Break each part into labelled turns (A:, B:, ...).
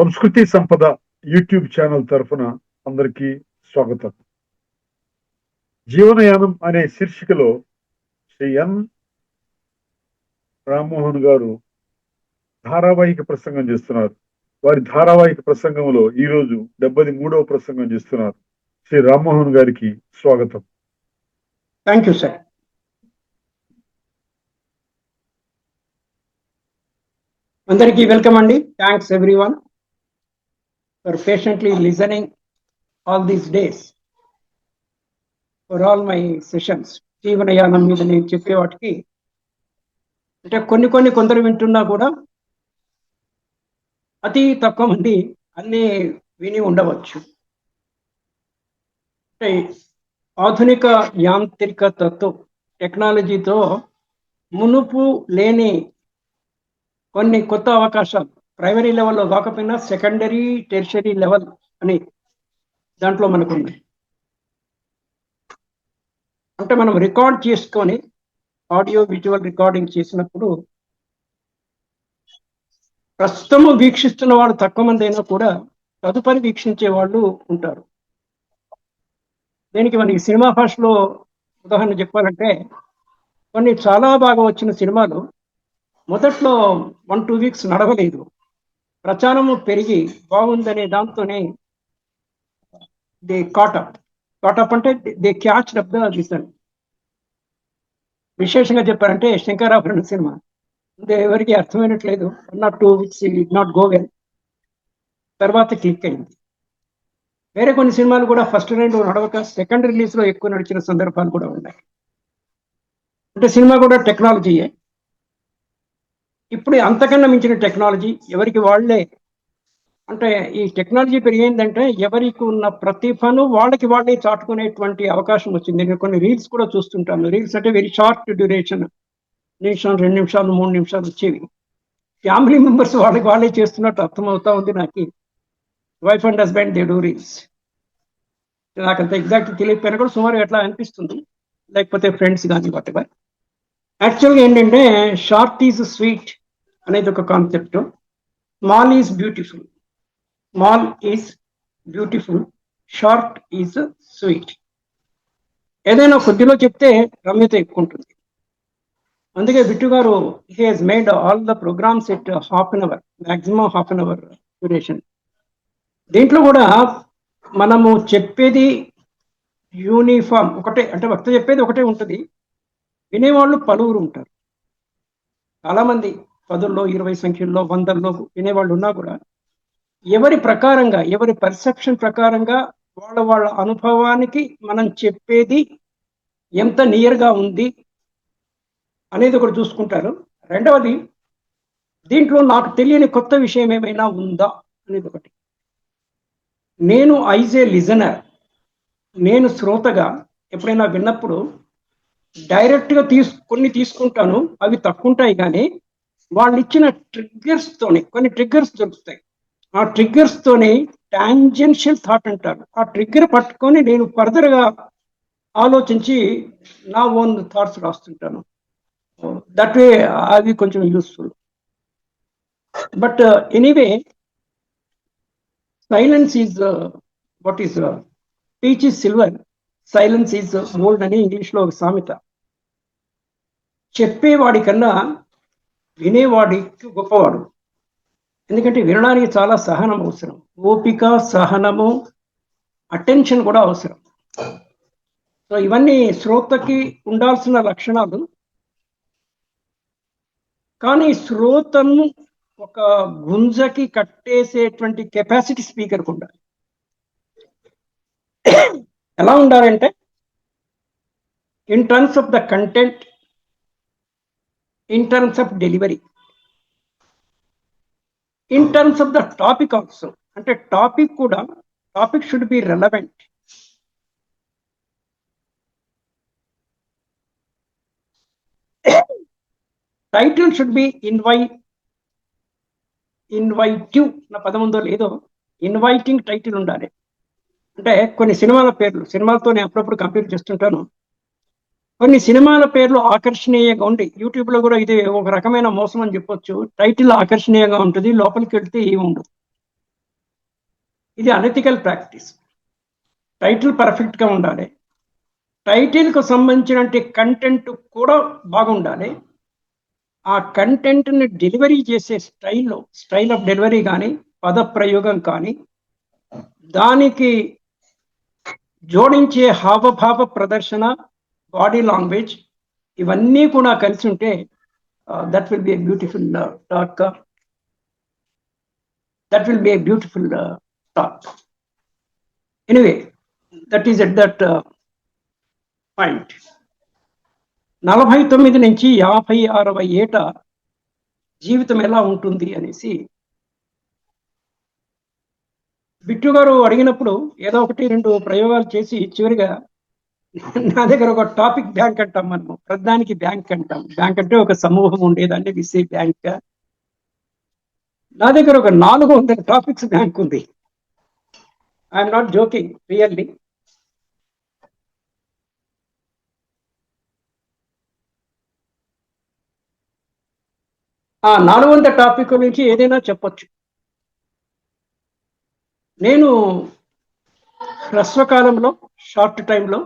A: సంస్కృతి సంపద YouTube channel తరఫున అందరికీ స్వాగతం. జీవనయానం అనే శీర్షికలో శ్రీ ఎన్ రామ్మోహన్ గారు ధారావాహిక ప్రసంగం చేస్తున్నారు. వారి ధారావాహిక ప్రసంగంలో ఈ రోజు 73వ ప్రసంగం చేస్తున్నారు. శ్రీ రామ్మోహన్ గారికి స్వాగతం.
B: Thank you sir. అందరికీ వెల్కమ్ అండి. Thanks everyone for patiently listening all these days for all my sessions. జీవనయానం మీద నేను చెప్పే వాటికి అంటే కొందరు వింటున్నా కూడా అతి తక్కువ మంది అన్నీ విని ఉండవచ్చు. అంటే ఆధునిక యాంత్రికతతో టెక్నాలజీతో మునుపు లేని కొన్ని కొత్త అవకాశాలు ప్రైమరీ లెవెల్లో కాకపోయినా సెకండరీ టెర్షరీ లెవెల్ అని దాంట్లో మనకు ఉన్నాయి. అంటే మనం రికార్డ్ చేసుకొని ఆడియో విజువల్ రికార్డింగ్ చేసినప్పుడు ప్రస్తుతము వీక్షిస్తున్న వాళ్ళు తక్కువ మంది అయినా కూడా తదుపరి వీక్షించే వాళ్ళు ఉంటారు. దీనికి మనకి సినిమా భాషలో ఉదాహరణ చెప్పాలంటే కొన్ని చాలా బాగా వచ్చిన సినిమాలు మొదట్లో 1-2 వీక్స్ నడవలేదు. ప్రచారము పెరిగి బాగుందనే దాంతోనే దే కాటప్ అంటే they catch up the listen. విశేషంగా చెప్పారంటే శంకరాభరణం సినిమా ఎవరికి అర్థమైనట్లేదు. 1 or 2 weeks it not go well, తర్వాత క్లిక్ అయింది. వేరే కొన్ని సినిమాలు కూడా ఫస్ట్ రెండు నడవక సెకండ్ రిలీజ్లో ఎక్కువ నడిచిన సందర్భాలు కూడా ఉన్నాయి. అంటే సినిమా కూడా టెక్నాలజీయే. ఇప్పుడు అంతకన్నా మించిన టెక్నాలజీ ఎవరికి వాళ్ళే, అంటే ఈ టెక్నాలజీ పెరిగిందంటే ఎవరికి ఉన్న ప్రతిభను వాళ్ళకి వాళ్ళే చాటుకునేటువంటి అవకాశం వచ్చింది. నేను కొన్ని రీల్స్ కూడా చూస్తుంటాను. రీల్స్ అంటే వెరీ షార్ట్ డ్యూరేషన్, నిమిషం 2 నిమిషాలు 3 నిమిషాలు వచ్చేవి. ఫ్యామిలీ మెంబర్స్ వాళ్ళకి వాళ్ళే చేస్తున్నట్టు అర్థమవుతా ఉంది నాకు. Wife and husband they do reels. నాకు అంత ఎగ్జాక్ట్ తెలియకపోయినా కూడా సుమారు ఎట్లా అనిపిస్తుంది. లేకపోతే ఫ్రెండ్స్ కానీ వాటెవర్. యాక్చువల్గా ఏంటంటే షార్ట్ ఈజ్ స్వీట్ అనేది ఒక concept. Small is beautiful, short is sweet. ఏదైనా కొద్దిలో చెప్తే రమ్యత ఎక్కువ ఉంటుంది. అందుకే బిట్టు గారు he has made all the programs at ½ an hour, maximum ½ an hour duration. దీంట్లో కూడా మనము చెప్పేది యూనిఫామ్ ఒకటే, అంటే వక్త చెప్పేది ఒకటే ఉంటుంది. వినేవాళ్ళు పలువురు ఉంటారు. చాలామంది 10లో 20 సంఖ్యల్లో 100లో వినేవాళ్ళు ఉన్నా కూడా ఎవరి ప్రకారంగా, ఎవరి పర్సెప్షన్ ప్రకారంగా వాళ్ళ అనుభవానికి మనం చెప్పేది ఎంత నియర్గా ఉంది అనేది ఒకటి చూసుకుంటారు. రెండవది, దీంట్లో నాకు తెలియని కొత్త విషయం ఏమైనా ఉందా అనేది ఒకటి. నేను యాజ్ ఏ లిజనర్, నేను శ్రోతగా ఎప్పుడైనా విన్నప్పుడు డైరెక్ట్గా కొన్ని తీసుకుంటాను, అవి తక్కువ ఉంటాయి. కానీ వాళ్ళు ఇచ్చిన ట్రిగ్గర్స్తోనే కొన్ని ట్రిగ్గర్స్ దొరుకుతాయి. ఆ ట్రిగ్గర్స్తోనే టాంజెన్షియల్ థాట్ అంటారు. ఆ ట్రిగ్గర్ పట్టుకొని నేను ఫర్దర్గా ఆలోచించి నా ఓన్ థాట్స్ రాస్తుంటాను. దట్ వే అది కొంచెం useful. But anyway, silence is what is speech is silver, silence is gold అని ఇంగ్లీష్లో ఒక సామెత. చెప్పేవాడి కన్నా వినేవాడికి గొప్పవాడు. ఎందుకంటే వినడానికి చాలా సహనం అవసరం, ఓపిక, సహనము, అటెన్షన్ కూడా అవసరం. సో ఇవన్నీ శ్రోతకి ఉండాల్సిన లక్షణాలు. కానీ శ్రోతను ఒక గుంజకి కట్టేసేటువంటి కెపాసిటీ స్పీకర్కి ఉండాలి. ఎలా ఉండాలంటే in terms of the content, in terms of delivery, in terms of the topic also. అంటే టాపిక్ కూడా, topic should be relevant. Title should be invitive. నా పదం ఉందో లేదో, ఇన్వైటింగ్ టైటిల్ ఉండాలి. అంటే కొన్ని సినిమాల పేర్లు, సినిమాలతో నేను అప్పుడప్పుడు కంపేర్ చేస్తుంటాను. కొన్ని సినిమాల పేర్లు ఆకర్షణీయంగా ఉండి, యూట్యూబ్లో కూడా ఇది ఒక రకమైన మోసం అని చెప్పొచ్చు. టైటిల్ ఆకర్షణీయంగా ఉంటుంది, లోపలికి వెళ్తే ఏమి ఉండదు. ఇది అనెథికల్ ప్రాక్టీస్. టైటిల్ పర్ఫెక్ట్గా ఉండాలి, టైటిల్కు సంబంధించిన కంటెంట్ కూడా బాగుండాలి. ఆ కంటెంట్ని డెలివరీ చేసే స్టైల్ ఆఫ్ డెలివరీ కానీ, పద ప్రయోగం కానీ, దానికి జోడించే హావభావ ప్రదర్శన, బాడీ లాంగ్వేజ్, ఇవన్నీ కూడా కలిసి ఉంటే that will be a beautiful talk. That will be a beautiful talk. Anyway, that is at that point. 49 నుంచి 56వ ఏట జీవితం ఎలా ఉంటుంది అనేసి బిట్టు గారు అడిగినప్పుడు ఏదో ఒకటి రెండు ప్రయోగాలు చేసి చివరిగా నా దగ్గర ఒక టాపిక్ బ్యాంక్ అంటాం, మనము ప్రధానికి బ్యాంక్ అంటాం. బ్యాంక్ అంటే ఒక సమూహం ఉండేదాన్ని విసి బ్యాంక్. నా దగ్గర ఒక 400 టాపిక్స్ బ్యాంక్ ఉంది. I'm not joking, really. ఆ 400 టాపిక్ నుంచి ఏదైనా చెప్పొచ్చు. నేను హ్రస్వకాలంలో, షార్ట్ టైంలో,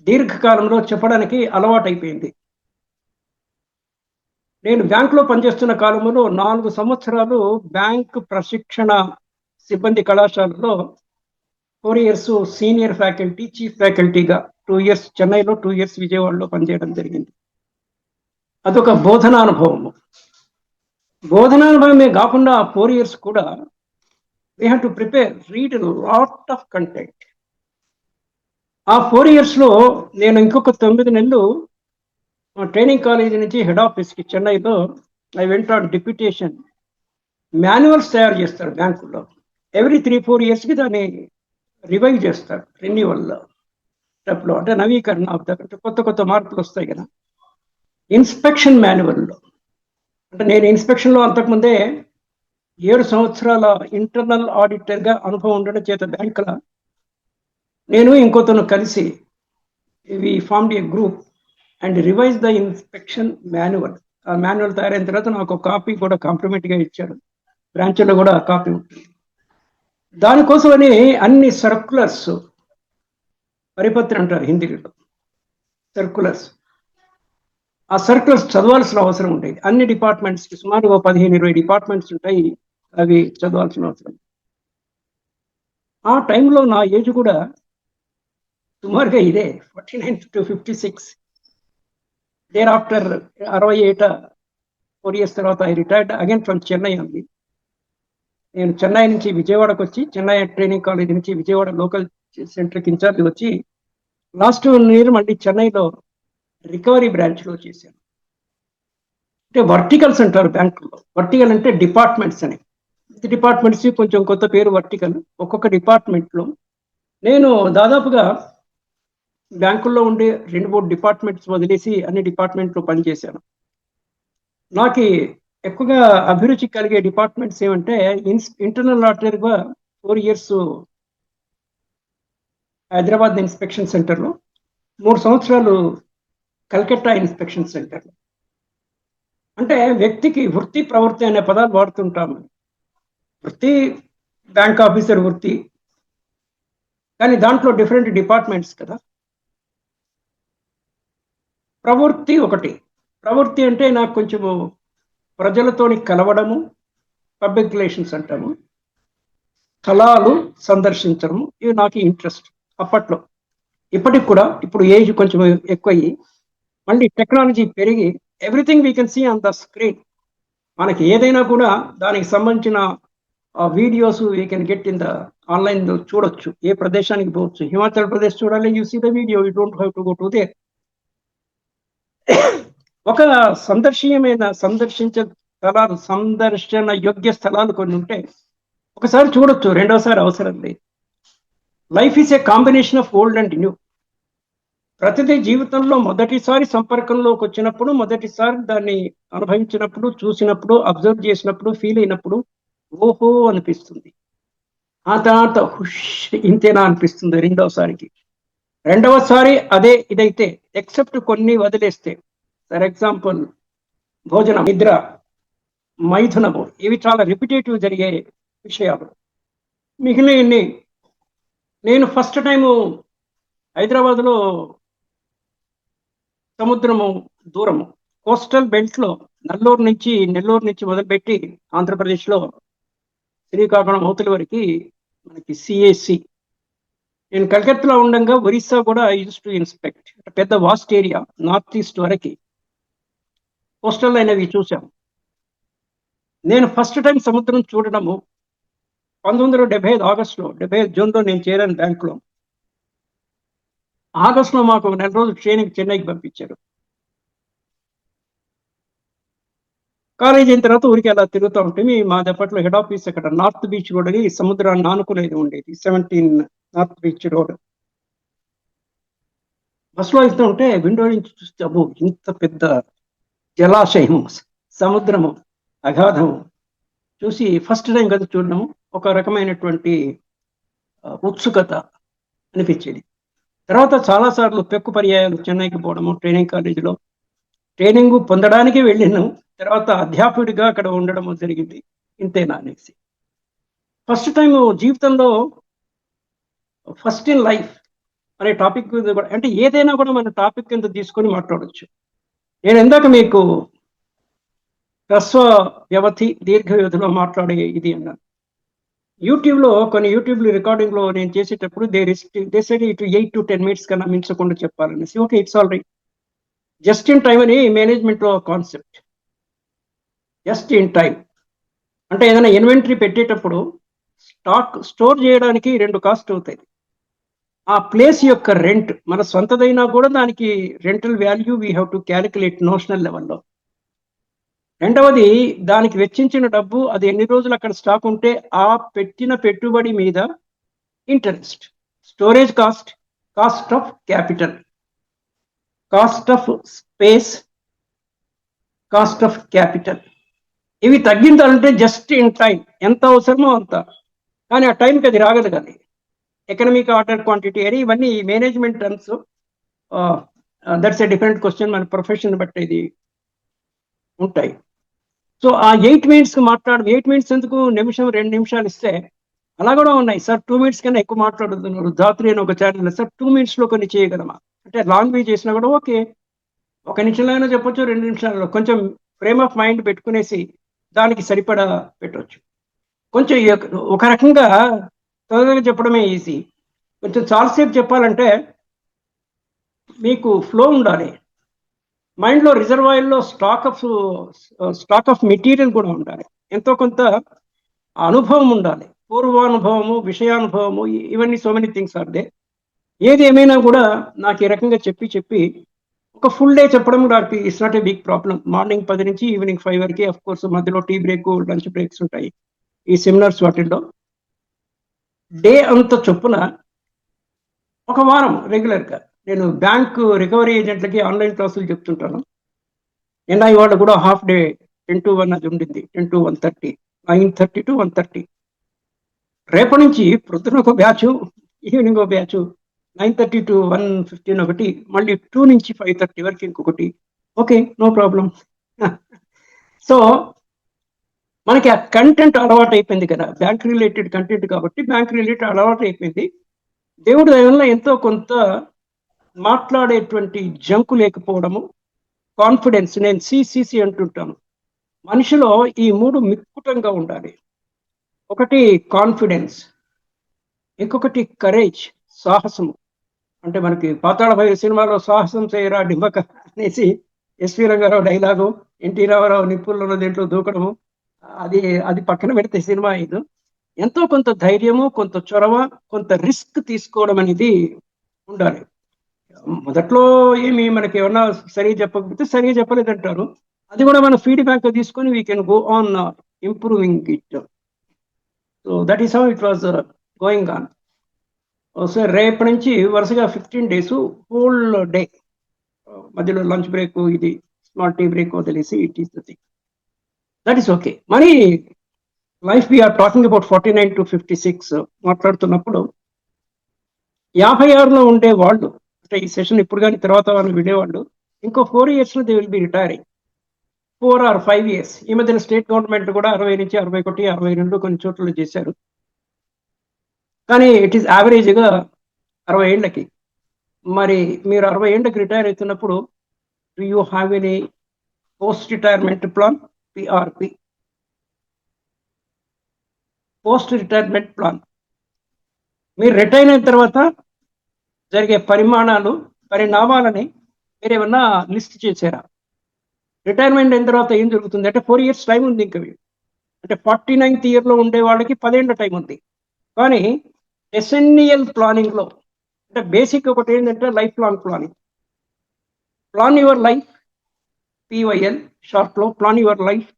B: దీర్ఘకాలంలో చెప్పడానికి అలవాటైపోయింది. నేను బ్యాంకులో పనిచేస్తున్న కాలంలో 4 సంవత్సరాలు బ్యాంక్ ప్రశిక్షణ సిబ్బంది కళాశాలలో 4 years సీనియర్ ఫ్యాకల్టీ, చీఫ్ ఫ్యాకల్టీగా, 2 years చెన్నైలో, 2 years విజయవాడలో పనిచేయడం జరిగింది. అదొక బోధనానుభవము. బోధనానుభవమే కాకుండా 4 years కూడా we have to prepare, read a lot of content. ఆ 4 years లో నేను ఇంకొక 9 నెలలు ట్రైనింగ్ కాలేజీ నుంచి హెడ్ ఆఫీస్కి చెన్నైలో I went on deputation. Manuals తయారు చేస్తారు బ్యాంకుల్లో. ఎవ్రీ 3-4 yearsకి దాన్ని రివైవ్ చేస్తారు, రెన్యువల్ స్టెప్లో, అంటే నవీకరణ అంటే కొత్త కొత్త మార్పులు వస్తాయి కదా. ఇన్స్పెక్షన్ మాన్యువల్లో, అంటే నేను ఇన్స్పెక్షన్లో అంతకుముందే 7 సంవత్సరాల ఇంటర్నల్ ఆడిటర్గా అనుభవం ఉండడం చేత బ్యాంకుల నేను ఇంకొతను కలిసి we formed a group and revise the inspection manual. ఆ మాన్యువల్ తయారైన తర్వాత నాకు ఒక కాపీ కూడా కాంప్లిమెంట్గా ఇచ్చాడు. బ్రాంచ్లో కూడా కాపీ ఉంటుంది. దానికోసమని అన్ని సర్క్యులర్స్, పరిపత్రి అంటారు హిందీలో, సర్క్యులర్స్, ఆ సర్క్యులర్స్ చదవాల్సిన అవసరం ఉండేది. అన్ని డిపార్ట్మెంట్స్కి సుమారుగా 15-20 డిపార్ట్మెంట్స్ ఉంటాయి, అవి చదవాల్సిన అవసరం. ఆ టైంలో నా ఏజ్ కూడా సుమారుగా ఇదే, 49 to 56. దేర్ ఆఫ్టర్ 60 ఏట 4 years తర్వాత I retired again from Chennai అంది. నేను చెన్నై నుంచి విజయవాడకు వచ్చి, చెన్నై ట్రైనింగ్ కాలేజ్ నుంచి విజయవాడ లోకల్ సెంటర్కి ఇన్ఛార్జ్ వచ్చి, లాస్ట్ ఇయర్ మళ్ళీ చెన్నైలో రికవరీ బ్రాంచ్లో చేశాను. అంటే వర్టికల్స్ అంటారు బ్యాంకులో. వర్టికల్ అంటే డిపార్ట్మెంట్స్ అని. డిపార్ట్మెంట్స్ కొంచెం కొత్త పేరు వర్టికల్. ఒక్కొక్క డిపార్ట్మెంట్లో నేను దాదాపుగా బ్యాంకుల్లో ఉండే 2-3 డిపార్ట్మెంట్స్ వదిలేసి అన్ని డిపార్ట్మెంట్లో పనిచేశాను. నాకు ఎక్కువగా అభిరుచి కలిగే డిపార్ట్మెంట్స్ ఏమంటే, ఇంటర్నల్ ఆడిటర్గా 4 years హైదరాబాద్ ఇన్స్పెక్షన్ సెంటర్లో, 3 సంవత్సరాలు కల్కట్టా ఇన్స్పెక్షన్ సెంటర్లో. అంటే వ్యక్తికి వృత్తి, ప్రవృత్తి అనే పదాలు వాడుతుంటాము. వృత్తి బ్యాంక్ ఆఫీసర్ వృత్తి, కానీ దాంట్లో డిఫరెంట్ డిపార్ట్మెంట్స్ కదా. ప్రవృత్తి ఒకటి. ప్రవృత్తి అంటే నాకు కొంచెము ప్రజలతోని కలవడము, పబ్లిక్ రిలేషన్స్ అంటాము, స్థలాలు సందర్శించడము, ఇవి నాకు ఇంట్రెస్ట్ అప్పట్లో. ఇప్పటికి కూడా, ఇప్పుడు ఏజ్ కొంచెం ఎక్కువయ్యి మళ్ళీ టెక్నాలజీ పెరిగి everything we can see on the screen. మనకి ఏదైనా కూడా దానికి సంబంధించిన videos we can get in the ఆన్లైన్లో చూడొచ్చు. ఏ ప్రదేశానికి పోవచ్చు. హిమాచల్ ప్రదేశ్ చూడాలి, you see the video, you don't have to go to there. ఒక సందర్శన యోగ్య స్థలాలు కొన్ని ఉంటే ఒకసారి చూడొచ్చు, రెండోసారి అవసరం లేదు. Life is a combination of old and new. ప్రతిదీ జీవితంలో మొదటిసారి సంపర్కంలోకి వచ్చినప్పుడు, మొదటిసారి దాన్ని అనుభవించినప్పుడు, చూసినప్పుడు, అబ్జర్వ్ చేసినప్పుడు, ఫీల్ అయినప్పుడు ఓహో అనిపిస్తుంది. ఆ తర్వాత హుష్ ఇంతేనా అనిపిస్తుంది రెండోసారికి. రెండవసారి అదే ఇదైతే, ఎక్సెప్ట్ కొన్ని వదిలేస్తే, ఫర్ ఎగ్జాంపుల్ భోజనం, నిద్ర, మైథునము, ఇవి చాలా రిపిటేటివ్ జరిగే విషయాలు. మిగిలిన నేను ఫస్ట్ టైము హైదరాబాద్లో సముద్రము దూరము కోస్టల్ బెల్ట్లో నెల్లూరు నుంచి మొదలుపెట్టి ఆంధ్రప్రదేశ్లో శ్రీకాకుళం అవతల వరకు మనకి సిఏసి. నేను కలకత్తాలో ఉండగా ఒరిస్సా కూడా యూస్ టు ఇన్స్పెక్ట్. పెద్ద వాస్ట్ ఏరియా నార్త్ ఈస్ట్ వరకు కోస్టల్ అయినవి చూసాం. నేను ఫస్ట్ టైం సముద్రం చూడడము 1975 ఆగస్టులో, 75 జూన్లో నేను చేరాను బ్యాంకులో. ఆగస్టులో మాకు 1 నెల రోజులు ట్రైనింగ్ చెన్నైకి పంపించారు. కాలేజీ అయిన తర్వాత ఊరికి అలా తిరుగుతూ ఉంటుంది. మా దప్పట్లో హెడ్ ఆఫీస్ అక్కడ నార్త్ బీచ్ రోడ్ అని సముద్రాన్ని ఆనుకునేది ఉండేది, 17 నార్త్ బీచ్ రోడ్. బస్సులో వెళ్తూ ఉంటే విండో నుంచి చూస్తే అబ్బో ఇంత పెద్ద జలాశయము, సముద్రము, అగాధము చూసి ఫస్ట్ టైం కదా చూడడము ఒక రకమైనటువంటి ఉత్సుకత అనిపించేది. తర్వాత చాలాసార్లు పెక్కు పర్యాయాలు చెన్నైకి పోవడము, ట్రైనింగ్ కాలేజీలో ట్రైనింగ్ పొందడానికి వెళ్ళాను. తర్వాత అధ్యాపకుడిగా అక్కడ ఉండడం జరిగింది. ఇంతేనా అనేసి ఫస్ట్ టైం జీవితంలో ఫస్ట్ ఇన్ లైఫ్ అనే టాపిక్ కూడా, అంటే ఏదైనా కూడా మన టాపిక్ కింద తీసుకొని మాట్లాడవచ్చు. నేను ఇందాక మీకు హ్రస్వ వ్యవధి దీర్ఘ వ్యవధిలో మాట్లాడే ఇది అన్నాను. యూట్యూబ్లో కొన్ని రికార్డింగ్లో నేను చేసేటప్పుడు దే సెడ్ ఇటు 8 to 10 minutes కన్నా మించకుండా చెప్పాలనేసి. Okay, it's all right. Just in time అని మేనేజ్మెంట్లో కాన్సెప్ట్. జస్ట్ ఇన్ టైం అంటే ఏదైనా ఇన్వెంటరీ పెట్టేటప్పుడు స్టోర్ చేయడానికి 2 కాస్ట్ అవుతాయి. ఆ ప్లేస్ యొక్క రెంట్ మన సొంతదైనా కూడా దానికి rental value we have to calculate notional లెవెల్లో. రెండవది దానికి వెచ్చించిన డబ్బు, అది ఎన్ని రోజులు అక్కడ స్టాక్ ఉంటే ఆ పెట్టిన పెట్టుబడి మీద interest, storage cost, cost of capital, cost of space, cost of capital. ఇవి తగ్గించాలంటే జస్ట్ ఇన్ టైం ఎంత అవసరమో అంత, కానీ ఆ టైంకి అది రాగదు. కానీ ఎకనామిక్ ఆర్డర్ క్వాంటిటీ అని ఇవన్నీ management terms. That's a different question, మన ప్రొఫెషన్ బట్టి ఇది ఉంటాయి. సో ఆ 8 minutes 8 minutes ఎందుకు, నిమిషం 2 నిమిషాలు ఇస్తే అలా కూడా ఉన్నాయి. సార్ 2 minutes కన్నా ఎక్కువ మాట్లాడుతున్నారు, ధాత్రి అని ఒక ఛానల్, సార్ 2 minutes కొన్ని చేయగలమా అంటే లాంగ్ వే చేసినా కూడా ఓకే, 1 నిమిషంలో అయినా చెప్పొచ్చు, 2 నిమిషాలలో కొంచెం ఫ్రేమ్ ఆఫ్ మైండ్ పెట్టుకునేసి దానికి సరిపడా పెట్టవచ్చు. కొంచెం ఒక రకంగా తొందరగా చెప్పడమే ఈజీ. కొంచెం చాలాసేపు చెప్పాలంటే మీకు ఫ్లో ఉండాలి, మైండ్లో రిజర్వాయర్లో స్టాక్ ఆఫ్ మెటీరియల్ కూడా ఉండాలి, ఎంతో కొంత అనుభవం ఉండాలి, పూర్వానుభవము, విషయానుభవము, ఇవన్నీ so many things are there. ఏది ఏమైనా కూడా నాకు ఈ రకంగా చెప్పి ఒక ఫుల్ డే చెప్పడం నాకు it's not a big problem. Morning 10 నుంచి ఈవినింగ్ 5 వరకు, అఫ్ కోర్స్ మధ్యలో టీ బ్రేక్, లంచ్ బ్రేక్స్ ఉంటాయి ఈ సెమినార్స్ వాటిల్లో. డే అంత చొప్పున ఒక వారం రెగ్యులర్గా నేను బ్యాంకు రికవరీ ఏజెంట్లకి ఆన్లైన్ క్లాసులు చెప్తుంటాను. నిన్న ఇవాళ కూడా హాఫ్ డే 10 to 1 అది ఉండింది, 10 to 1:30, 9:30 to 1:30. రేపటి నుంచి ప్రొద్దున ఒక బ్యాచ్, ఈవినింగ్ ఒక బ్యాచ్, 9:30 to 1:15 ఒకటి, మళ్ళీ 2 నుంచి 5:30 వరకు ఇంకొకటి. Okay, no problem. సో మనకి ఆ కంటెంట్ అలవాటు అయిపోయింది కదా, బ్యాంక్ రిలేటెడ్ కంటెంట్ కాబట్టి బ్యాంక్ రిలేటెడ్ అలవాటు అయిపోయింది. దేవుడి దయ వల్ల ఎంతో కొంత మాట్లాడేటువంటి జంకు లేకపోవడము, కాన్ఫిడెన్స్, నేను సిసిసి అంటుంటాను. మనిషిలో ఈ 3 మిక్కుటంగా ఉండాలి. ఒకటి కాన్ఫిడెన్స్, ఇంకొకటి కరేజ్, సాహసము. అంటే మనకి పాతాళ భైరవి సినిమాలో సాహసం చేయరా డింబక అనేసి S V Rangarao dialogue, N T Ramarao నిప్పుల్లో దేంట్లో దూకడము, అది పక్కన పెడితే సినిమా ఇది. ఎంతో కొంత ధైర్యము, కొంత చొరవ, కొంత రిస్క్ తీసుకోవడం అనేది ఉండాలి. మొదట్లో ఏమి మనకి ఏమన్నా సరిగా చెప్పకపోతే సరిగా చెప్పలేదంటారు, అది కూడా మన ఫీడ్బ్యాక్ తీసుకొని we can go on improving it. So that is how it was going on. So రేపటి నుంచి వరుసగా 15 days హోల్ డే, మధ్యలో లంచ్ బ్రేక్, ఇది స్మాల్ టీ బ్రేక్ వదిలేసి, it is the thing. That is okay. మరి life we are talking about 49 to 56 మాట్లాడుతున్నప్పుడు 56లో ఉండే వాళ్ళు, అంటే ఈ సెషన్ ఇప్పుడు కానీ తర్వాత వాళ్ళు వినేవాళ్ళు, ఇంకో 4 years they will be retiring, 4 or 5 years. ఈ మధ్యన స్టేట్ గవర్నమెంట్ కూడా 60 నుంచి 61, 62 కొన్ని చోట్ల చేశారు. కానీ ఇట్ ఈస్ యావరేజ్గా 60 ఏళ్ళకి. మరి మీరు 60 ఏళ్ళకి రిటైర్ అవుతున్నప్పుడు do you have any post retirement plan? PRP, post retirement plan. మీరు రిటైర్ అయిన తర్వాత జరిగే పరిణామాలని మీరు ఏమన్నా లిస్ట్ చేశారా? రిటైర్మెంట్ అయిన తర్వాత ఏం జరుగుతుంది అంటే 4 years టైం ఉంది ఇంకా. అంటే 49th ఇయర్లో ఉండే వాళ్ళకి 10 ఏళ్ళ టైం ఉంది. కానీ డెసెన్నియల్ ప్లానింగ్లో అంటే బేసిక్ ఒకటి ఏంటంటే life long planning. Plan your life, PYL షార్ట్లో plan your life.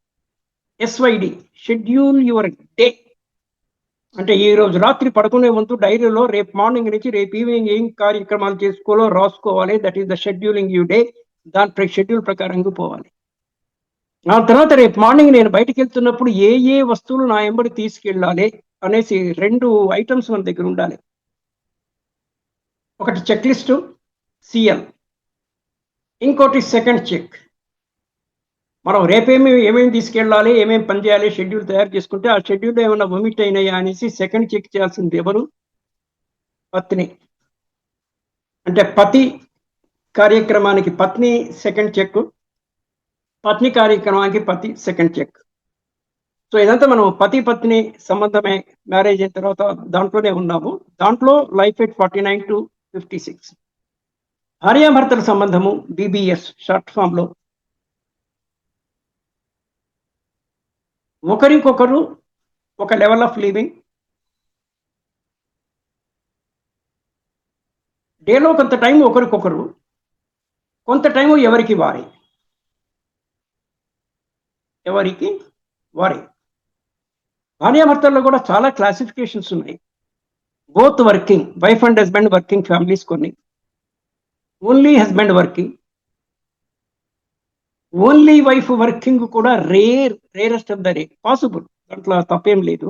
B: SYD, schedule your day. అంటే ఈ రోజు రాత్రి పడుకునే ముందు డైరీలో రేపు మార్నింగ్ నుంచి రేపు ఈవినింగ్ ఏం కార్యక్రమాలు చేసుకోవాలో రాసుకోవాలి. That is the scheduling you day. దాని షెడ్యూల్ ప్రకారంగా పోవాలి. ఆ తర్వాత రేపు మార్నింగ్ నేను బయటకు వెళ్తున్నప్పుడు ఏ వస్తువులు నా ఎంబడి తీసుకెళ్ళాలి అనేసి 2 ఐటమ్స్ మన దగ్గర ఉండాలి. ఒకటి చెక్ లిస్టు, సిఎల్. ఇంకోటి సెకండ్ చెక్. మనం ఏమేమి తీసుకెళ్ళాలి, ఏమేమి పని చేయాలి షెడ్యూల్ తయారు చేసుకుంటే ఆ షెడ్యూల్ ఏమైనా ఒమిట్ అయినాయా అనేసి సెకండ్ చెక్ చేయాల్సింది ఎవరు? పత్ని. అంటే పతి కార్యక్రమానికి పత్ని సెకండ్ చెక్, పత్ని కార్యక్రమానికి పతి సెకండ్ చెక్. సో ఇదంతా మనం పత్ని సంబంధమే. మ్యారేజ్ అయిన తర్వాత దాంట్లోనే ఉన్నాము. దాంట్లో లైఫ్ ఎట్ 49 to 56. భార్యాభర్తల సంబంధము బీబీఎస్ షార్ట్ ఫామ్లో ఒకరికొకరు ఒక లెవెల్ ఆఫ్ లివింగ్. డేలో కొంత టైం ఒకరికొకరు, కొంత టైము ఎవరికి వారి. భార్యాభర్తల్లో కూడా చాలా క్లాసిఫికేషన్స్ ఉన్నాయి. Both working, wife and husband working families కొన్ని. Only husband working, only wife working కూడా rarest of the rare possible. దాంట్లో తప్పేం లేదు.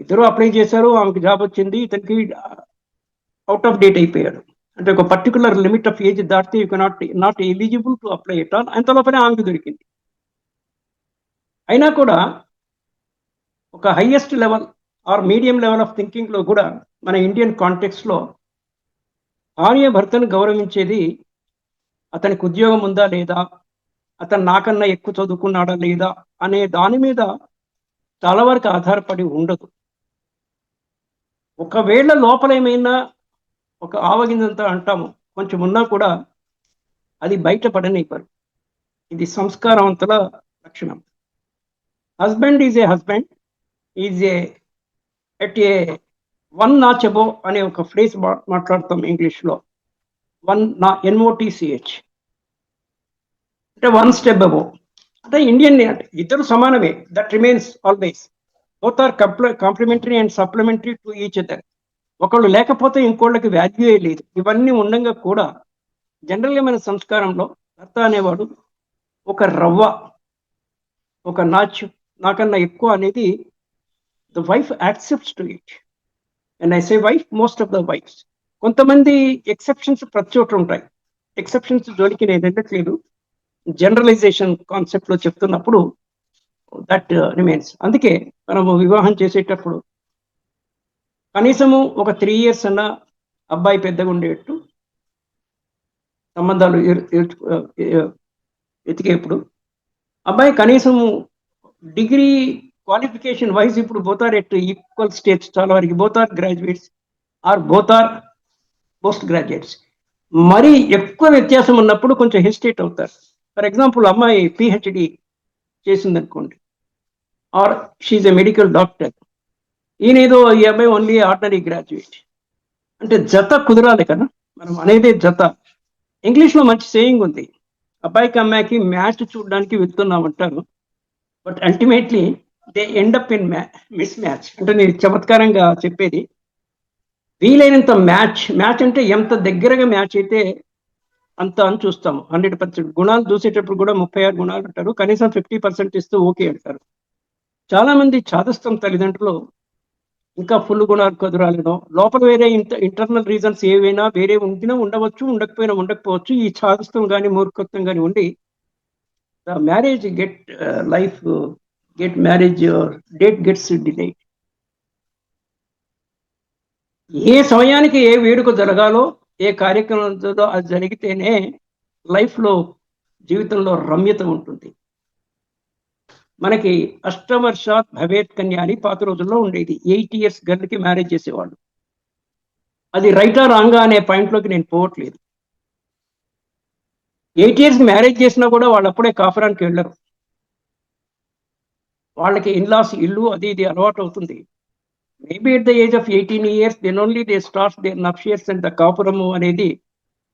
B: ఇద్దరు అప్లై చేశారు, ఆమెకు జాబ్ వచ్చింది, ఇతనికి అవుట్ ఆఫ్ డేట్ అయిపోయాడు. అంటే ఒక పర్టికులర్ లిమిట్ ఆఫ్ ఏజ్ దాటితే you not eligible to apply at all. అంతలోపనే ఆమెకు దొరికింది. అయినా కూడా ఒక highest level or medium level of థింకింగ్లో కూడా మన ఇండియన్ కాంటెక్స్లో భార్య భర్తను గౌరవించేది అతనికి ఉద్యోగం ఉందా లేదా, అతను నాకన్నా ఎక్కువ చదువుకున్నాడా లేదా అనే దాని మీద చాలా వరకు ఆధారపడి ఉండదు. ఒకవేళ లోపల ఏమైనా ఒక ఆవగింజంతా అంటాము కొంచెం ఉన్నా కూడా అది బయటపడనివ్వరు. ఇది సంస్కారవంతుల లక్షణం. Husband is a husband, is at a 1 notch above అనే ఒక ఫ్రేజ్ మాట్లాడతాం ఇంగ్లీష్లో. NOTCH అంటే 1 step above. అంటే ఇండియన్ అంటే ఇద్దరు సమానమే. That remains always. Both are complementary and supplementary to each other. ఒకళ్ళు లేకపోతే ఇంకోళ్ళకి వాల్యూయే లేదు. ఇవన్నీ ఉండగా కూడా జనరల్గా మన సంస్కారంలో భర్త అనేవాడు ఒక రవ్వ, ఒక నాచ్ నాకన్నా ఎక్కువ అనేది the wife accepts to it. And I say wife, most of the wives. కొంతమంది ఎక్సెప్షన్స్ ప్రతి చోట్ల ఉంటాయి. ఎక్సెప్షన్స్ జోలికి నేను వెళ్ళట్లేదు. జనరలైజేషన్ కాన్సెప్ట్లో చెప్తున్నప్పుడు దట్ రిమైన్స్. అందుకే మనము వివాహం చేసేటప్పుడు కనీసము ఒక 3 years అన్న అబ్బాయి పెద్దగా ఉండేట్టు సంబంధాలు ఎతికేప్పుడు అబ్బాయి కనీసము డిగ్రీ క్వాలిఫికేషన్ వైజ్ ఇప్పుడు both are at equal stage. చాలా వరకు both are graduates or both are post graduates. మరీ ఎక్కువ వ్యత్యాసం ఉన్నప్పుడు కొంచెం హెసిటేట్ అవుతారు. ఫర్ ఎగ్జాంపుల్ అమ్మాయి పిహెచ్డి చేసిందనుకోండి, or she's a medical doctor, ఈయనేదో ఈ అబ్బాయి ఓన్లీ ఆర్డినరీ గ్రాడ్యుయేట్. అంటే జత కుదరాలి కదా, మనం అనేది జత. ఇంగ్లీష్లో మంచి సేయింగ్ ఉంది, అబ్బాయికి అమ్మాయికి మ్యాచ్ చూడడానికి వెళ్తున్నామంటారు, but ultimately they end up in mismatch. అంటే నేను చమత్కారంగా చెప్పేది, వీలైనంత మ్యాచ్ అంటే ఎంత దగ్గరగా మ్యాచ్ అయితే అంత అని చూస్తాము. 100%. గుణాలు చూసేటప్పుడు కూడా 36 గుణాలు అంటారు, కనీసం 50% ఇస్తూ ఓకే అంటారు. చాలా మంది చాదస్తం తల్లిదండ్రులు ఇంకా ఫుల్ గుణాలు కుదరాలనో, లోపల వేరే ఇంటర్నల్ రీజన్స్ ఏవైనా వేరే ఉండినా ఉండవచ్చు, ఉండకపోవచ్చు. ఈ చాదస్తం కానీ మూర్ఖత్వం కానీ ఉండి the marriage marriage date gets delayed. ఏ సమయానికి ఏ వేడుక జరగాలో, ఏ కార్యక్రమం జరగాలో అది జరిగితేనే లైఫ్లో జీవితంలో రమ్యత ఉంటుంది. మనకి అష్టవర్షాత్ భవేత్ కన్య అని పాత రోజుల్లో ఉండేది. 8 years గర్ల్కి మ్యారేజ్ చేసేవాళ్ళు. అది రైటా రాంగా అనే పాయింట్లోకి నేను పోవట్లేదు. 8 years మ్యారేజ్ చేసినా కూడా వాళ్ళు అప్పుడే కాపురానికి వెళ్ళరు. వాళ్ళకి ఇన్లాస్ ఇల్లు అది ఇది అలవాటు అవుతుంది. Maybe at the age of 18 years then only they start their nuptials and the కాపురము అనేది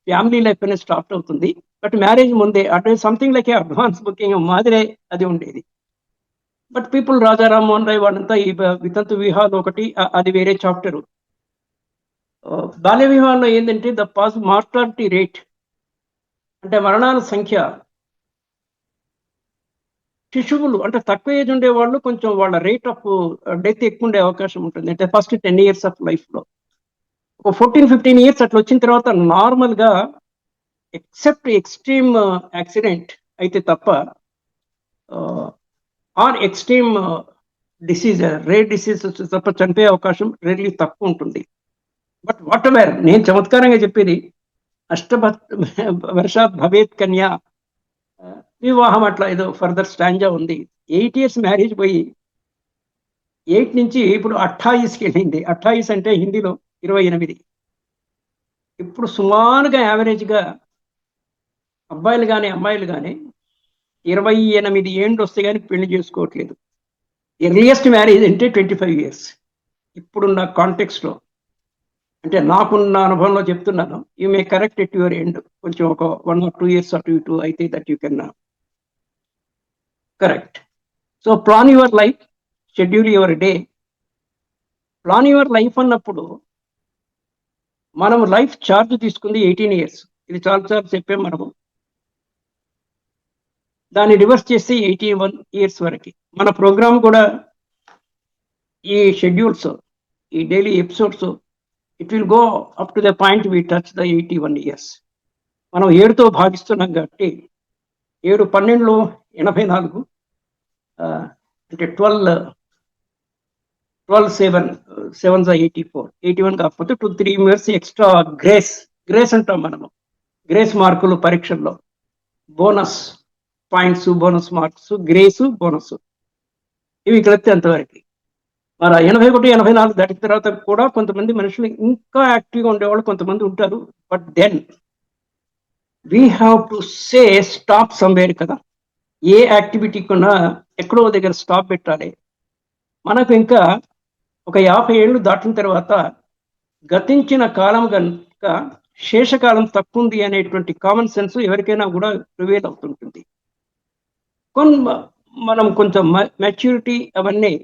B: ఫ్యామిలీ లైఫ్ అనేది స్టార్ట్ అవుతుంది. బట్ మ్యారేజ్ ముందే అంటే సంథింగ్ లైక్ అడ్వాన్స్ బుకింగ్ మాదిరే అది ఉండేది. బట్ పీపుల్ రాజా రామ్మోహన్ రాయ్ వాళ్ళంతా ఈ వితంతు వివాహాలు ఒకటి అది వేరే చాప్టరు. బాల్య వివాహాల్లో ఏంటంటే ద మార్టాలిటీ రేట్ అంటే మరణాల సంఖ్య శిశువులు అంటే తక్కువ ఏజ్ ఉండే వాళ్ళు కొంచెం వాళ్ళ రేట్ ఆఫ్ డెత్ ఎక్కువ ఉండే అవకాశం ఉంటుంది. అంటే ఫస్ట్ 10 years ఆఫ్ లైఫ్లో ఒక 14-15 years అట్లా వచ్చిన తర్వాత నార్మల్గా ఎక్సెప్ట్ ఎక్స్ట్రీమ్ యాక్సిడెంట్ అయితే తప్ప are extreme disease rare disease తప్ప చనిపోయే అవకాశం రేర్లీ తక్కువ ఉంటుంది. బట్ వాట్ ఎవర్ నేను చమత్కారంగా చెప్పేది వర్షాత్ భవేత్ కన్యా వివాహం అట్లా ఏదో ఫర్దర్ స్టాంజా ఉంది. 8 years మ్యారేజ్ పోయి 8 నుంచి ఇప్పుడు 28కి వెళ్ళింది. 28 అంటే హిందీలో 28. ఇప్పుడు సుమారుగా యావరేజ్గా అబ్బాయిలు కానీ అమ్మాయిలు కానీ 28 ఏళ్ళు వస్తే కానీ పెళ్లి చేసుకోవట్లేదు. ఎర్లియస్ట్ మ్యారేజ్ అంటే 25 years. ఇప్పుడున్న కాంటెక్స్లో అంటే నాకున్న అనుభవంలో చెప్తున్నాను. You may correct at your end. కొంచెం ఒక 1 or 2 years అటు ఇటు అయితే that you can correct. So plan your life, schedule your day. Plan your life అన్నప్పుడు మనం లైఫ్ ఛార్జ్ తీసుకుంది 18 years. ఇది చాలాసార్లు చెప్పాం మనము. దాన్ని రివర్స్ చేస్తే 81 years వరకు. మన ప్రోగ్రామ్ కూడా ఈ షెడ్యూల్స్, ఈ daily episodes it will go up to the point we touch the 81 years. మనం 7తో భాగిస్తున్నాం కాబట్టి 7, 12, 84 అంటే 12, 7 84, 81 కాకపోతే 2-3 years ఎక్స్ట్రా గ్రేస్ అంటాం మనము. గ్రేస్ మార్కులు పరీక్షల్లో bonus points, bonus marks, grace bonus ఇవి కలిపితే అంతవరకు. మరి 81, 84 దాటిన తర్వాత కూడా కొంతమంది మనుషులు ఇంకా యాక్టివ్గా ఉండేవాళ్ళు కొంతమంది ఉంటారు. But then we have to say stop somewhere కదా. ఏ యాక్టివిటీ కన్నా ఎక్కడో దగ్గర స్టాప్ పెట్టాలి. మనకు ఇంకా ఒక 50 ఏళ్ళు దాటిన తర్వాత గతించిన కాలం కనుక శేషకాలం తక్కువ ఉంది అనేటువంటి కామన్ సెన్స్ ఎవరికైనా కూడా ప్రివేల్ అవుతుంటుంది. మనం కొంచెం మెచ్యూరిటీ అవన్నీ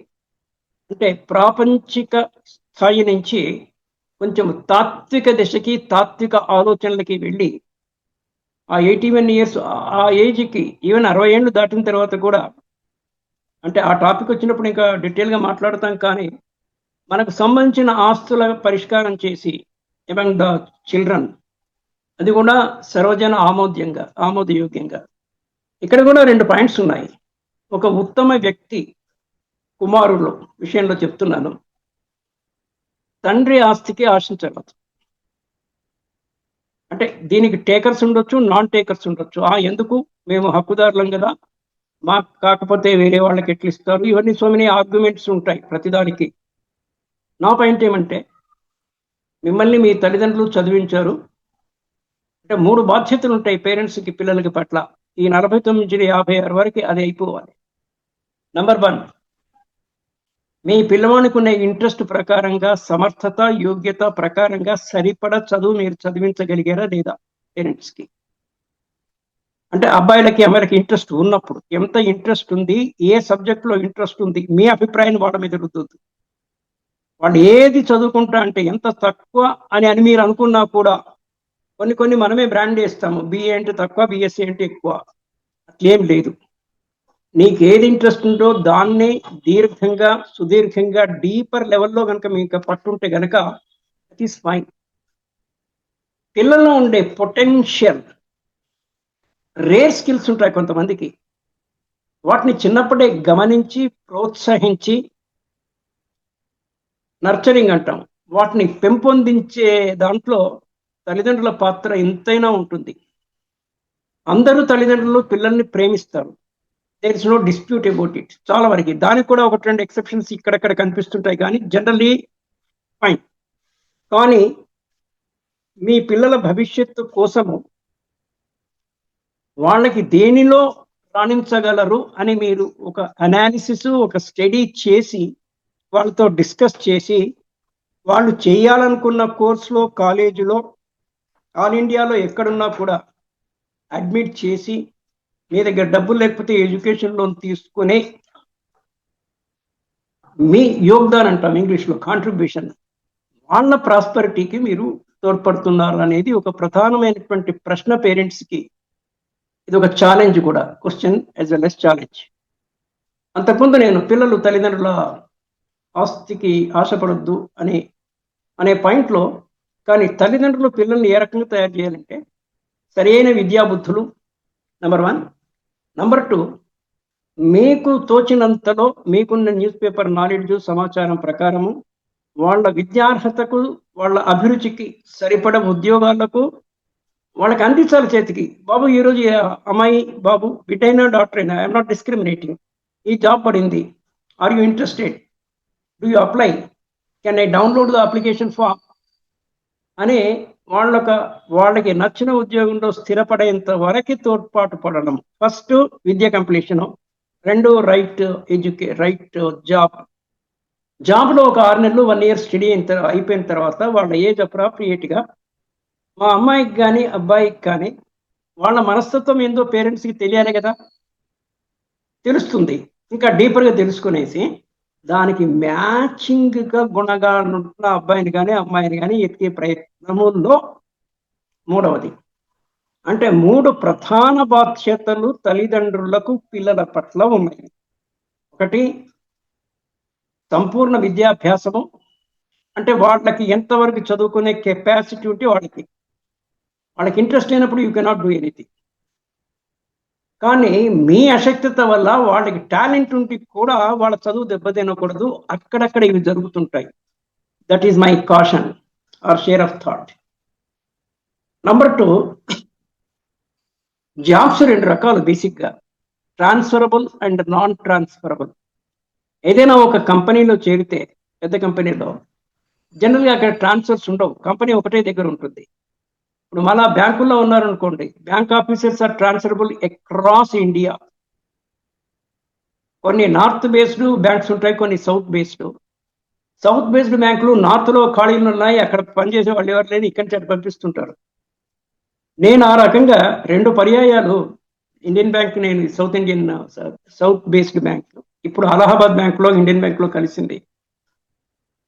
B: అంటే ప్రాపంచిక స్థాయి నుంచి కొంచెం తాత్విక దిశకి, తాత్విక ఆలోచనలకి వెళ్ళి ఆ 81 years ఆ ఏజ్కి ఈవెన్ 60 ఏళ్ళు దాటిన తర్వాత కూడా అంటే ఆ టాపిక్ వచ్చినప్పుడు ఇంకా డీటెయిల్గా మాట్లాడతాం. కానీ మనకు సంబంధించిన ఆస్తుల పరిష్కారం చేసి అమంగ్ ద చిల్డ్రన్ అది కూడా సర్వజన ఆమోదయోగ్యంగా. ఇక్కడ కూడా 2 పాయింట్స్ ఉన్నాయి. ఒక ఉత్తమ వ్యక్తి కుమారుల విషయంలో చెప్తున్నాను. తండ్రి ఆస్తికి ఆశించగలదు. అంటే దీనికి టేకర్స్ ఉండొచ్చు, నాన్ టేకర్స్ ఉండొచ్చు. ఎందుకు మేము హక్కుదారులం కదా, మాకు కాకపోతే వేరే వాళ్ళకి ఎట్లు ఇస్తారు, ఇవన్నీ సో మెనీ ఆర్గ్యుమెంట్స్ ఉంటాయి ప్రతిదానికి. నా పాయింట్ ఏమంటే మిమ్మల్ని మీ తల్లిదండ్రులు చదివించారు అంటే 3 బాధ్యతలు ఉంటాయి పేరెంట్స్కి పిల్లలకి పట్ల. ఈ 49 నుంచి 56 వరకు అది అయిపోవాలి. నంబర్ 1, మీ పిల్లవానికి ఉన్న ఇంట్రెస్ట్ ప్రకారంగా, సమర్థత యోగ్యత ప్రకారంగా సరిపడా చదువు మీరు చదివించగలిగారా లేదా పేరెంట్స్కి. అంటే అబ్బాయిలకి అమ్మాయిలకి ఇంట్రెస్ట్ ఉన్నప్పుడు ఎంత ఇంట్రెస్ట్ ఉంది, ఏ సబ్జెక్ట్లో ఇంట్రెస్ట్ ఉంది, మీ అభిప్రాయాన్ని వాళ్ళ మీద రుద్దొద్దు. వాళ్ళు ఏది చదువుకుంటా అంటే ఎంత తక్కువ అని మీరు అనుకున్నా కూడా కొన్ని మనమే బ్రాండ్ చేస్తాము. బిఏ అంటే తక్కువ, బిఎస్సీ అంటే ఎక్కువ. అట్లేం లేదు. నీకు ఏది ఇంట్రెస్ట్ ఉందో దాన్నే దీర్ఘంగా, సుదీర్ఘంగా, డీపర్ లెవెల్లో కనుక మీకు పట్టుంటే కనుక ఇట్ ఈస్ ఫైన్. పిల్లల్లో ఉండే పొటెన్షియల్, రేర్ స్కిల్స్ ఉంటాయి కొంతమందికి. వాటిని చిన్నప్పుడే గమనించి ప్రోత్సహించి నర్చరింగ్ అంటాం. వాటిని పెంపొందించే దాంట్లో తల్లిదండ్రుల పాత్ర ఎంతైనా ఉంటుంది. అందరూ తల్లిదండ్రులు పిల్లల్ని ప్రేమిస్తారు. There is no dispute about it. చాలా వరకు దానికి కూడా ఒకటి రెండు ఎక్సెప్షన్స్ ఇక్కడక్కడ కనిపిస్తుంటాయి, కానీ జనరల్లీ ఫైన్. కానీ మీ పిల్లల భవిష్యత్తు కోసము వాళ్ళకి దేనిలో రాణించగలరు అని మీరు ఒక అనాలిసిస్, ఒక స్టడీ చేసి వాళ్ళతో డిస్కస్ చేసి వాళ్ళు చేయాలనుకున్న కోర్సులో, కాలేజీలో, ఆల్ ఇండియాలో ఎక్కడున్నా కూడా అడ్మిట్ చేసి మీ దగ్గర డబ్బులు లేకపోతే ఎడ్యుకేషన్ లోన్ తీసుకుని మీ యోగదాన్ అంటాం ఇంగ్లీష్లో, కాంట్రిబ్యూషన్, వాళ్ళ ప్రాస్పరిటీకి మీరు తోడ్పడుతున్నారు అనేది ఒక ప్రధానమైనటువంటి ప్రశ్న పేరెంట్స్కి. ఇది ఒక ఛాలెంజ్ కూడా, question as well as challenge. అంతకుముందు నేను పిల్లలు తల్లిదండ్రుల ఆస్తికి ఆశపడొద్దు అనే పాయింట్లో, కానీ తల్లిదండ్రులు పిల్లల్ని ఏ రకంగా తయారు చేయాలంటే సరైన విద్యాబుద్ధులు నెంబర్ 1. నెంబర్ 2, మీకు తోచినంతలో మీకున్న న్యూస్ పేపర్ నాలెడ్జ్, సమాచారం ప్రకారము వాళ్ళ విద్యార్హతకు, వాళ్ళ అభిరుచికి సరిపడ ఉద్యోగాలకు వాళ్ళకి అందించాలి చేతికి. బాబు ఈరోజు అమ్మాయి, బాబు బిడ్డైనా డాక్టర్ అయినా, ఐఎమ్ నాట్ డిస్క్రిమినేటింగ్, ఈ జాబ్ పడింది, are you interested, do you apply, can I download the application form అని వాళ్ళకి నచ్చిన ఉద్యోగంలో స్థిరపడేంత వరకు తోడ్పాటు పడడం. ఫస్ట్ విద్య కంప్లీషను, 2 రైట్ జాబ్లో ఒక 6 నెలలు 1 year స్టడీ అయిపోయిన తర్వాత వాళ్ళ ఏజ్ అప్రాప్రియేట్గా మా అమ్మాయికి కానీ అబ్బాయికి కానీ వాళ్ళ మనస్తత్వం ఏందో పేరెంట్స్కి తెలియాలి కదా. తెలుస్తుంది, ఇంకా డీపర్గా తెలుసుకునేసి దానికి మ్యాచింగ్గా గుణగాలున్న అబ్బాయిని కానీ అమ్మాయిని కానీ ఎత్తికే ప్రయత్నములో 3వది, అంటే 3 ప్రధాన బాధ్యతలు తల్లిదండ్రులకు పిల్లల పట్ల ఉన్నాయి. 1, సంపూర్ణ విద్యాభ్యాసము, అంటే వాళ్ళకి ఎంతవరకు చదువుకునే కెపాసిటీ ఉంటే వాళ్ళకి ఇంట్రెస్ట్ అయినప్పుడు యూ కెనాట్ డూ ఎనీథింగ్. కానీ మీ అశక్తత వల్ల వాళ్ళకి టాలెంట్ ఉంటే కూడా వాళ్ళ చదువు దెబ్బతినకూడదు. అక్కడక్కడ ఇవి జరుగుతుంటాయి. That is my caution or share of thought. Number 2, jobs 2 రకాలు బేసిక్గా, ట్రాన్స్ఫరబుల్ అండ్ నాన్ ట్రాన్స్ఫరబుల్. ఏదైనా ఒక కంపెనీలో చేరితే, పెద్ద కంపెనీలో జనరల్గా అక్కడ ట్రాన్స్ఫర్స్ ఉండవు, కంపెనీ ఒకటే దగ్గర ఉంటుంది. ఇప్పుడు మళ్ళా బ్యాంకుల్లో ఉన్నారనుకోండి, bank officers are transferable across India. కొన్ని నార్త్ బేస్డ్ బ్యాంక్స్ ఉంటాయి, కొన్ని సౌత్ బేస్డ్ బ్యాంకులు నార్త్లో ఖాళీలు ఉన్నాయి, అక్కడ పనిచేసే వాళ్ళు ఎవరు లేని ఇక్కడి నుంచి అటు పంపిస్తుంటారు. నేను ఆ రకంగా 2 పర్యాయాలు ఇండియన్ బ్యాంక్, నేను సౌత్ బేస్డ్ బ్యాంక్, ఇప్పుడు అలహాబాద్ బ్యాంక్లో ఇండియన్ బ్యాంక్లో కలిసింది.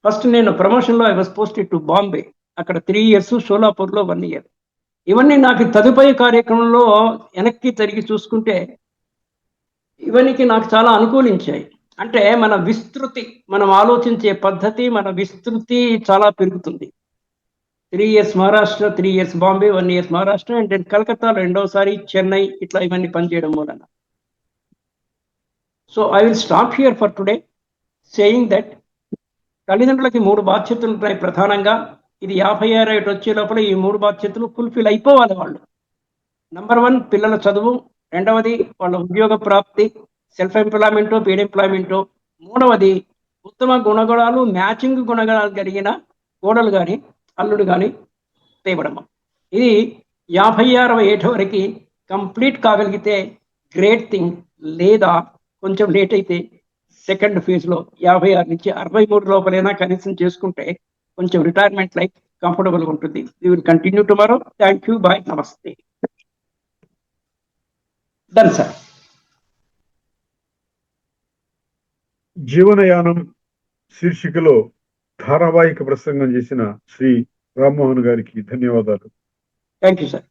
B: ఫస్ట్ నేను ప్రమోషన్లో I was posted to Bombay, అక్కడ 3 years, షోలాపూర్లో 1 year. ఇవన్నీ నాకు తదుపరి కార్యక్రమంలో వెనక్కి తిరిగి చూసుకుంటే ఇవన్నీ నాకు చాలా అనుకూలించాయి. అంటే మనం ఆలోచించే పద్ధతి, మన విస్తృతి చాలా పెరుగుతుంది. 3 years Maharashtra, 3 years Bombay, 1 year Maharashtra, and then కలకత్తాలో 2వసారి చెన్నై, ఇట్లా ఇవన్నీ పనిచేయడం మూలన. So I will stop here for today saying that తల్లిదండ్రులకి 3 బాధ్యతలు ఉంటాయి ప్రధానంగా. ఇది 56 ఏట వచ్చే లోపల ఈ 3 బాధ్యతలు ఫుల్ఫిల్ అయిపోవాలి వాళ్ళు. నంబర్ 1 పిల్లల చదువు, 2వది వాళ్ళ ఉద్యోగ ప్రాప్తి, సెల్ఫ్ ఎంప్లాయ్మెంటో పెయిడ్ ఎంప్లాయ్మెంటో, 3వది ఉత్తమ గుణగణాలు, మ్యాచింగ్ గుణగణాలు కలిగిన కోడలు కానీ అల్లుడు కానీ తేవడం. ఇది 56వ ఏట వరకు కంప్లీట్ కాగలిగితే గ్రేట్ థింగ్, లేదా కొంచెం లేట్ అయితే సెకండ్ ఫేజ్లో 56 నుంచి 63 లోపలైనా కనీసం చేసుకుంటే కొంచెం రిటైర్మెంట్ లైఫ్ కంఫర్టబుల్గా ఉంటుంది. We will continue tomorrow. Thank you, bye, నమస్తే. Done sir.
A: జీవనయానం శీర్షికలో ధారావాహిక ప్రసంగం చేసిన శ్రీ రామ్మోహన్ గారికి ధన్యవాదాలు.
B: Thank you sir.